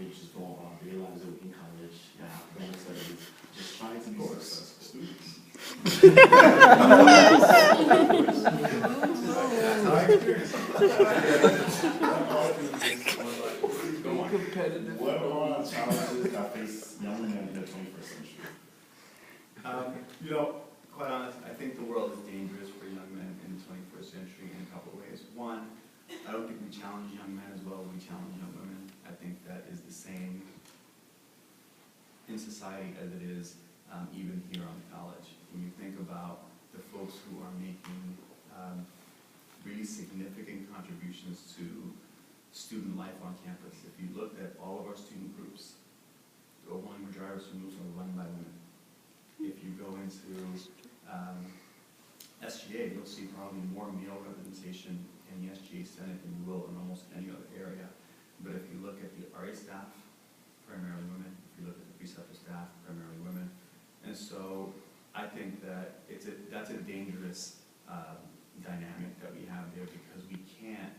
just go on, realize that Wheaton College, academic studies, just try to be successful students. That's how I experienced it. What are challenges that face young men in the 21st century? You know, quite honest, I think the world is dangerous for young men in the 21st century in a couple of ways. One, I don't think we challenge young men as well as we challenge young women. I think that is the same in society as it is even here on college. When you think about the folks who are making really significant contributions to student life on campus, if you looked at all of our student groups, the overwhelming majority of student groups are run by women. If you go into SGA, you'll see probably more male representation in the SGA Senate than you will in almost any other area. But if you look at the RA staff, primarily women. If you look at the preceptor staff, primarily women. And so I think that that's a dangerous dynamic that we have there, because we can't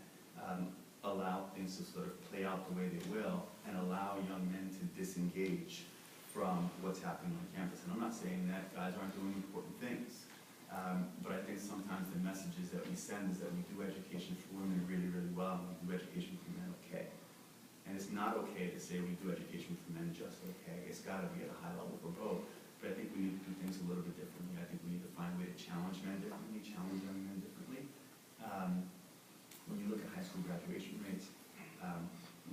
allow things to sort of play out the way they will and allow young men to disengage from what's happening on campus. And I'm not saying that guys aren't doing important things, but I think sometimes the messages that we send is that we do education for women really, really well, and we do education for men okay. And it's not okay to say we do education for men just okay. It's got to be at a high level for both. But I think we need to do things a little bit differently. I think we need to find a way to challenge men differently, challenge young men differently. When you look at high school graduation rates,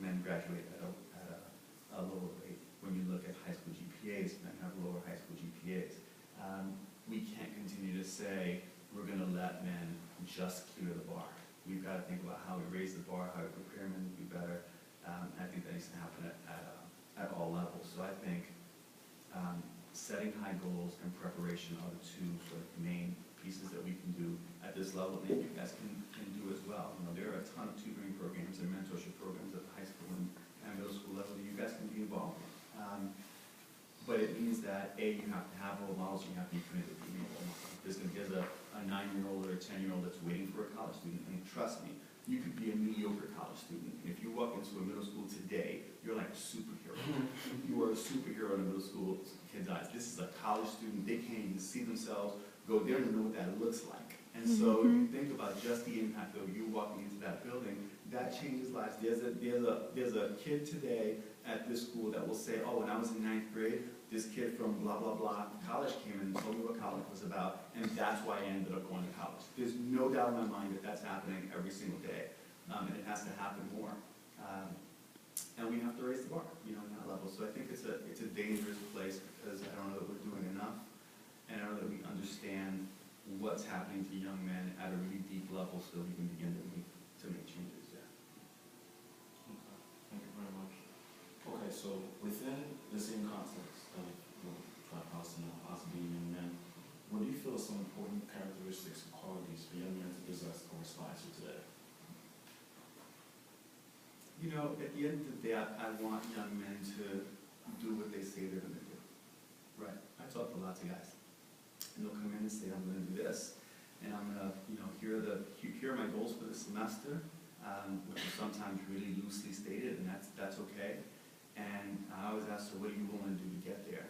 men graduate at a lower rate. When you look at high school GPAs, men have lower high school GPAs. We can't continue to say we're going to let men just clear the bar. We've got to think about how we raise the bar, how we prepare men to do better. I think that needs to happen at all levels. So I think setting high goals and preparation are the two sort of main pieces that we can do at this level, and you guys can do as well. You know, there are a ton of tutoring programs and mentorship programs at the high school and middle school level that you guys can be involved in. But it means that, A, you have to have role models, you have to be committed to being a role model. There's a 9-year-old or a 10-year-old that's waiting for a college student, and trust me, you could be a mediocre college student. And if you walk into a middle school today, you're like a superhero. You are a superhero in a middle school kid's eyes. This is a college student. They can't even see themselves go there and know what that looks like. And so if you think about just the impact of you walking into that building, that changes lives. There's a kid today at this school that will say, oh, when I was in 9th grade, this kid from blah, blah, blah college came in and told me what college was about, and that's why I ended up going to college. There's no doubt in my mind that that's happening every single day, and it has to happen more. And we have to raise the bar, you know, on that level. So I think it's a dangerous place, because I don't know that we're doing enough, and I don't know that we understand what's happening to young men at a really deep level, so we can begin to make changes there. Okay, thank you very much. Okay, so within the same context of us being young men, what do you feel are some important characteristics and qualities for young men to possess or aspire to today? You know, at the end of the day, I want young men to do what they say they're going to do. Right. I talk to lots of guys, and they'll come in and say, I'm going to do this, and I'm going to, you know, here are my goals for the semester, which are sometimes really loosely stated, and that's okay. And I always ask, so what are you willing to do to get there?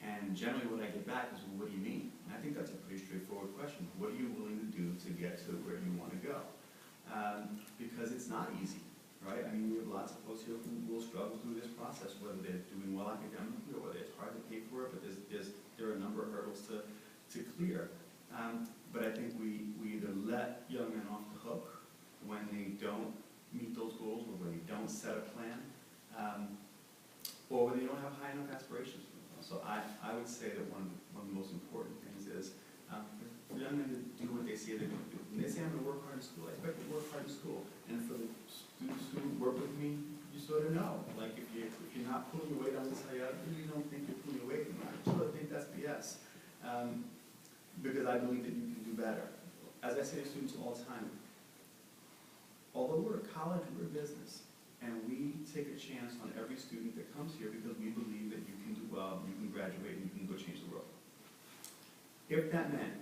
And generally what I get back is, well, what do you mean? And I think that's a pretty straightforward question. What are you willing to do to get to where you want to go? Because it's not easy, right? I mean, we have lots of folks here who will struggle through this process, whether they're doing well academically or whether it's hard to pay for it, but there are a number of hurdles to clear. But I think we either let young men off the hook when they don't meet those goals, or when they don't set a plan, or when they don't have high enough aspirations for themselves. So I would say that one of the most important things is for young men to do what they say they're going to do. When they say, I'm going to work hard in school, I expect to work hard in school. And for the students who work with me, you sort of know. Like, if you're not pulling your weight on this, I really don't think you're pulling your weight. I sort of think that's BS. Because I believe that you can do better. As I say to students all the time, although we're a college, we're a business. And we take a chance on every student that comes here because we believe that you can do well, you can graduate, and you can go change the world. If that meant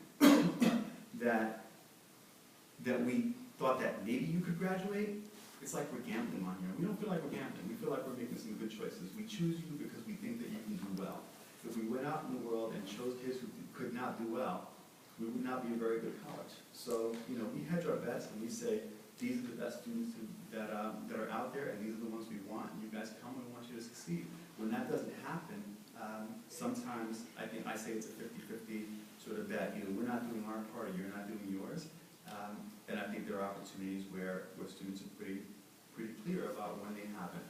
that we thought that maybe you could graduate, it's like we're gambling on here. We don't feel like we're gambling. We feel like we're making some good choices. We choose you because we think that you can do well. If we went out in the world and chose kids who could not do well, we would not be a very good college. So, we hedge our bets and we say, these are the best students that are out there, and these are the ones we want. And you guys come, and we want you to succeed. When that doesn't happen, sometimes I say it's a 50-50 sort of bet. We're not doing our part, or you're not doing yours. And I think there are opportunities where students are pretty clear about when they haven't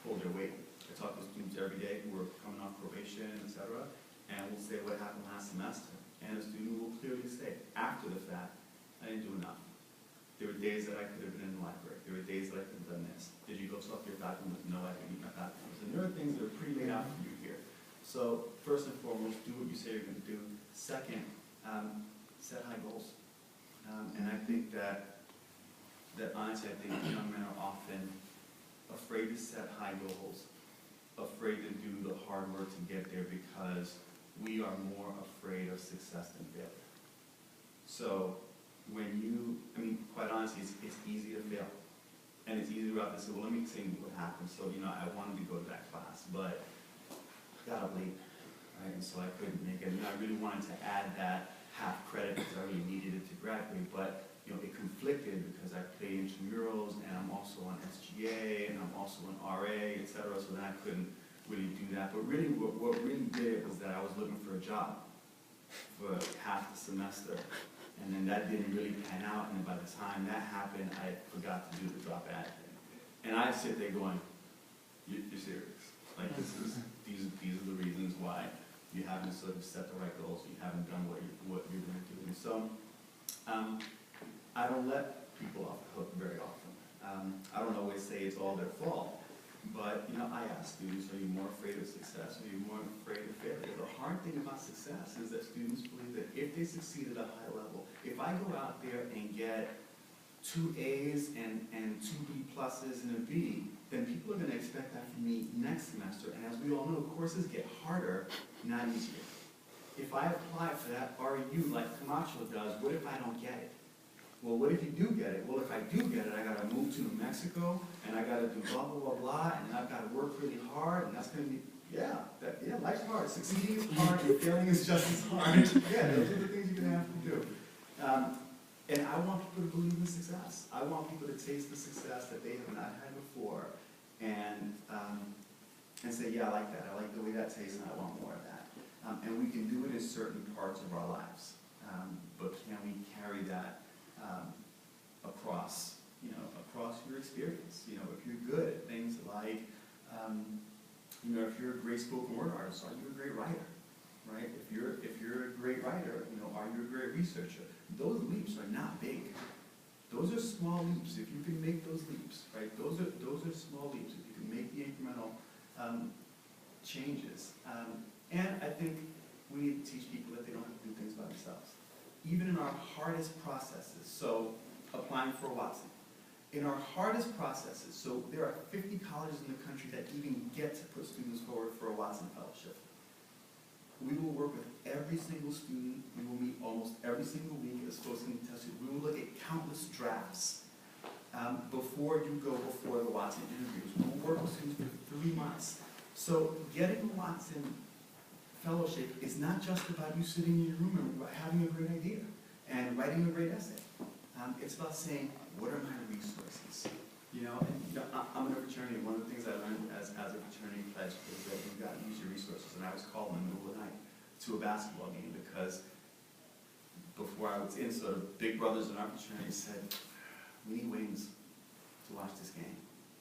pulled their weight. I talk to students every day who are coming off probation, etc., and we'll say what happened last semester. And a student will clearly say, after the fact, I didn't do enough. There were days that I could have been in the library. There were days that I could have done this. Did you go talk to your faculty members? No, I didn't meet my faculty members. And there are things that are pretty laid out for you here. So first and foremost, do what you say you're going to do. Second, set high goals. And I think that honestly, I think young men are often afraid to set high goals, afraid to do the hard work to get there because we are more afraid of success than failure. So quite honestly, it's easy to fail. And it's easy to go out and say, well, let me tell you what happened. So, I wanted to go to that class, but got up late, right? And so I couldn't make it. And I really wanted to add that half credit because I really needed it to graduate, but it conflicted because I played intramurals and I'm also on SGA and I'm also on RA, etc. So then I couldn't really do that. But really, what really did it was that I was looking for a job for half the semester. And then that didn't really pan out, and by the time that happened, I forgot to do the drop ad thing. And I sit there going, you're serious. Like, these are the reasons why you haven't sort of set the right goals, you haven't done what you're going to do. And so, I don't let people off the hook very often. I don't always say it's all their fault, but I ask students, are you more afraid of success, or are you more afraid of failure? The hard thing about success is that students believe that if they succeed at a high level, if I go out there and get 2 A's and 2 B pluses and a B, then people are going to expect that from me next semester. And as we all know, courses get harder, not easier. If I apply for that RU like Camacho does, what if I don't get it? Well, what if you do get it? Well, if I do get it, I got to move to New Mexico, and I got to do blah, blah, blah, blah, and I've got to work really hard, and that's going to be, life's hard. Succeeding is hard, and failing is just as hard. Yeah, those are the things you're going to have to do. And I want people to believe in success. I want people to taste the success that they have not had before, and say, yeah, I like that. I like the way that tastes, and I want more of that. And we can do it in certain parts of our lives, but can we carry that across your experience? If you're good at things like, if you're a great spoken word artist, are you a great writer, right? If you're a great writer, are you a great researcher? Those leaps are not big. Those are small leaps. If you can make those leaps, right? Those are small leaps. If you can make the incremental changes. And I think we need to teach people that they don't have to do things by themselves. Even in our hardest processes, so applying for Watson. In our hardest processes, so there are 50 colleges in the country that even get to put students forward for a Watson Fellowship. We will work with every single student. We will meet almost every single week as folks can test it. We will look at countless drafts before you go before the Watson interviews. We will work with students for 3 months. So getting a Watson Fellowship is not just about you sitting in your room and having a great idea and writing a great essay. It's about saying, what are my resources? I'm in a fraternity. One of the things I learned as a fraternity pledge is that you've got to use your resources. And I was called in the middle of the night to a basketball game because before I was in, sort of big brothers in our fraternity said, we need wings to watch this game.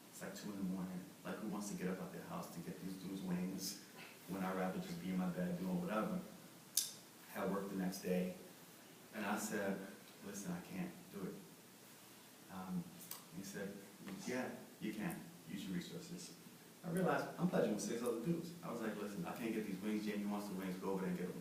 It's like 2 in the morning. Like, who wants to get up out their house to get these dudes wings when I'd rather just be in my bed doing whatever? Had work the next day. And I said, listen, I can't do it. He said, yeah, you can. Use your resources. I realized I'm pledging with 6 other dudes. I was like, listen, I can't get these wings. Jamie wants the wings. Go over there and get them.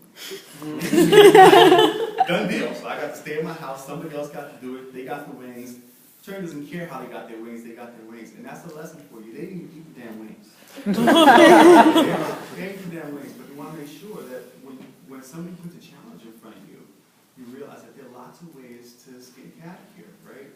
Done deal. So I got to stay in my house. Somebody else got to do it. They got the wings. Fraternity doesn't care how they got their wings. They got their wings. And that's the lesson for you. They didn't even keep the damn wings. They ain't the damn wings. But you want to make sure that when somebody puts a challenge in front of you, you realize that there are lots of ways to skin cat here, right?